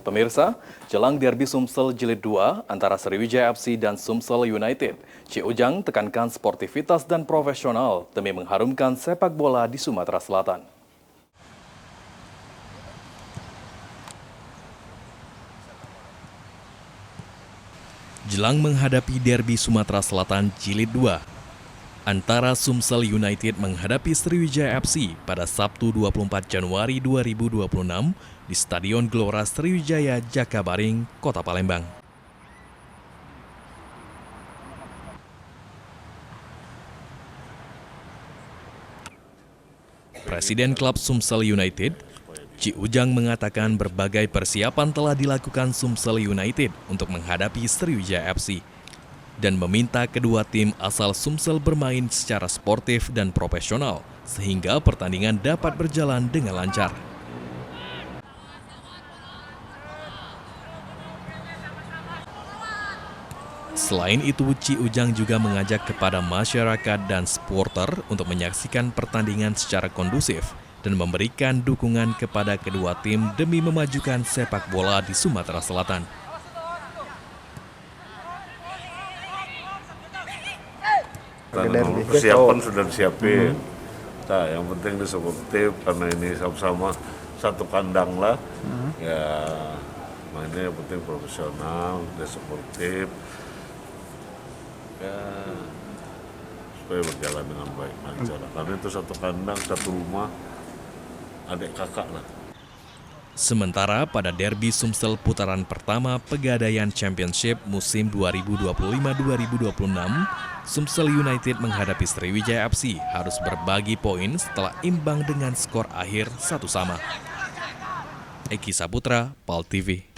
Pemirsa, jelang derby Sumsel Jilid 2 antara Sriwijaya FC dan Sumsel United, Ci Ujang tekankan sportivitas dan profesional demi mengharumkan sepak bola di Sumatera Selatan. Jelang menghadapi derby Sumatera Selatan Jilid 2, antara Sumsel United menghadapi Sriwijaya FC pada Sabtu 24 Januari 2026 di Stadion Gelora Sriwijaya, Jakabaring, Kota Palembang. Presiden klub Sumsel United, Ci Ujang mengatakan berbagai persiapan telah dilakukan Sumsel United untuk menghadapi Sriwijaya FC dan meminta kedua tim asal Sumsel bermain secara sportif dan profesional sehingga pertandingan dapat berjalan dengan lancar. Selain itu, Ci Ujang juga mengajak kepada masyarakat dan supporter untuk menyaksikan pertandingan secara kondusif dan memberikan dukungan kepada kedua tim demi memajukan sepak bola di Sumatera Selatan. Persiapan sudah disiapin. Nah, yang penting di sportif karena ini sama-sama satu kandang lah. Ya, mainnya yang penting profesional, dan sportif. Ya, supaya berjalan dengan baik lancar. Karena itu satu kandang, satu rumah, adik kakak lah. Sementara pada derby Sumsel putaran pertama Pegadaian Championship musim 2025-2026, Sumsel United menghadapi Sriwijaya FC harus berbagi poin setelah imbang dengan skor akhir 1-1. Eki Saputra, PAL TV.